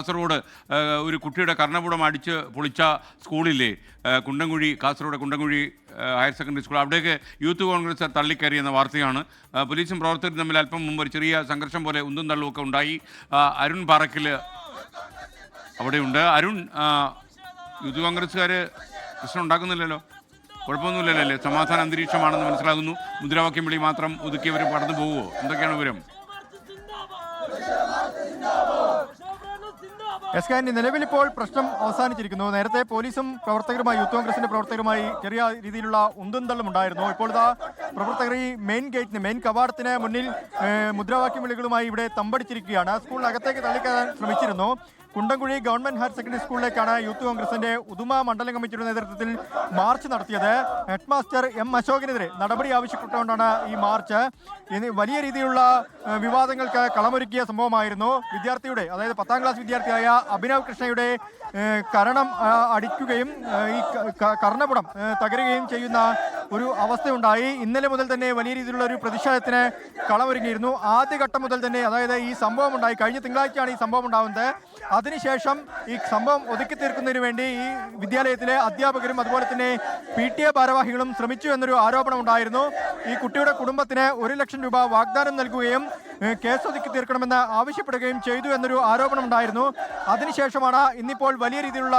കാസർഗോഡ് ഒരു കുട്ടിയുടെ കർണപുടം അടിച്ച് പൊളിച്ച സ്കൂളില്ലേ, Kasaragod Kundamkuzhi higher secondary school, അവിടേക്ക് യൂത്ത് കോൺഗ്രസ് തള്ളിക്കയറി എന്ന വാർത്തയാണ്. പോലീസും പ്രവർത്തകരും തമ്മിൽ അല്പം മുമ്പ് ഒരു ചെറിയ സംഘർഷം പോലെ ഉന്തും തള്ളുമൊക്കെ ഉണ്ടായി. അരുൺ പാറക്കിൽ അവിടെയുണ്ട്. അരുൺ, യൂത്ത് കോൺഗ്രസ്സുകാർ പ്രശ്നം ഉണ്ടാക്കുന്നില്ലല്ലോ, കുഴപ്പമൊന്നുമില്ലല്ലോ അല്ലേ? സമാധാന അന്തരീക്ഷമാണെന്ന് മനസ്സിലാകുന്നു. മുദ്രാവാക്യം വിളി മാത്രം ഒതുക്കിയവർ കടന്നു പോവുമോ? എന്തൊക്കെയാണ് വിവരം? നിലവിൽ ഇപ്പോൾ പ്രശ്നം അവസാനിച്ചിരിക്കുന്നു. നേരത്തെ പോലീസും പ്രവർത്തകരുമായി, യൂത്ത് കോൺഗ്രസിന്റെ പ്രവർത്തകരുമായി ചെറിയ രീതിയിലുള്ള ഉന്തും തള്ളും ഉണ്ടായിരുന്നു. ഇപ്പോൾ ഇതാ പ്രവർത്തകർ ഈ മെയിൻ കവാടത്തിന് മുന്നിൽ മുദ്രാവാക്യം വിളികളുമായി ഇവിടെ തമ്പടിച്ചിരിക്കുകയാണ്. സ്കൂളിനകത്തേക്ക് തള്ളിക്കയറാൻ ശ്രമിച്ചിരുന്നു. കുണ്ടംകുഴി ഗവൺമെന്റ് ഹയർ സെക്കൻഡറി സ്കൂളിലേക്കാണ് യൂത്ത് കോൺഗ്രസിന്റെ ഉദുമ മണ്ഡലം കമ്മിറ്റിയുടെ നേതൃത്വത്തിൽ മാർച്ച് നടത്തിയത്. ഹെഡ്മാസ്റ്റർ എം അശോകനെതിരെ നടപടി ആവശ്യപ്പെട്ടുകൊണ്ടാണ് ഈ മാർച്ച്. വലിയ രീതിയിലുള്ള വിവാദങ്ങൾക്ക് കളമൊരുക്കിയ സംഭവമായിരുന്നു. വിദ്യാർത്ഥിയുടെ, അതായത് 10ാം ക്ലാസ് വിദ്യാർത്ഥിയായ അഭിനവ് കൃഷ്ണയുടെ കരണം അടിക്കുകയും ഈ കർണപുടം തകരുകയും ചെയ്യുന്ന ഒരു അവസ്ഥയുണ്ടായി. ഇന്നലെ മുതൽ തന്നെ വലിയ രീതിയിലുള്ള ഒരു പ്രതിഷേധത്തിന് കളമൊരുങ്ങിയിരുന്നു. ആദ്യഘട്ടം മുതൽ തന്നെ, അതായത് ഈ സംഭവം ഉണ്ടായി കഴിഞ്ഞ തിങ്കളാഴ്ചയാണ് ഈ സംഭവം ഉണ്ടാകുന്നത്. അതിനുശേഷം ഈ സംഭവം ഒതുക്കി തീർക്കുന്നതിന് വേണ്ടി ഈ വിദ്യാലയത്തിലെ അധ്യാപകരും അതുപോലെ തന്നെ PTA ഭാരവാഹികളും ശ്രമിച്ചു എന്നൊരു ആരോപണം ഉണ്ടായിരുന്നു. ഈ കുട്ടിയുടെ കുടുംബത്തിന് 1 ലക്ഷം രൂപ വാഗ്ദാനം നൽകുകയും കേസ് ഒതുക്കി തീർക്കണമെന്ന് ആവശ്യപ്പെടുകയും ചെയ്തു എന്നൊരു ആരോപണം ഉണ്ടായിരുന്നു. അതിനുശേഷമാണ് ഇന്നിപ്പോൾ വലിയ രീതിയിലുള്ള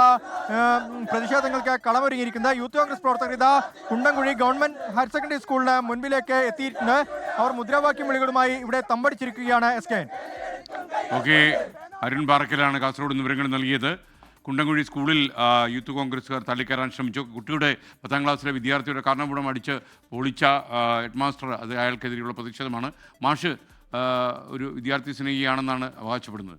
പ്രതിഷേധങ്ങൾക്ക് കളമൊരുങ്ങിയിരിക്കുന്നത്. യൂത്ത് കോൺഗ്രസ് പ്രവർത്തകർ ഇതാ കുണ്ടംകുഴി ഗവൺമെന്റ് ഹയർ സെക്കൻഡറി സ്കൂളിന് മുൻപിലേക്ക് എത്തിയിട്ടുണ്ട്. അവർ മുദ്രാവാക്യം വിളികളുമായി ഇവിടെ തമ്പടിച്ചിരിക്കുകയാണ്. ഓക്കെ, അരുൺ പാറക്കലാണ് കാസർഗോഡ് നിന്ന് വിവരങ്ങൾ നൽകിയത്. കുണ്ടംകുഴി സ്കൂളിൽ യൂത്ത് കോൺഗ്രസ്സുകാർ തള്ളിക്കയറാൻ ശ്രമിച്ചു. കുട്ടിയുടെ 10ാം ക്ലാസ്സിലെ വിദ്യാർത്ഥിയുടെ കർണപുടം അടിച്ച് പൊളിച്ച ഹെഡ്മാസ്റ്റർ, അത് അയാൾക്കെതിരെയുള്ള പ്രതിഷേധമാണ്. മാഷ് ഒരു വിദ്യാർത്ഥി സ്നേഹിയാണെന്നാണ് അവകാശപ്പെടുന്നത്.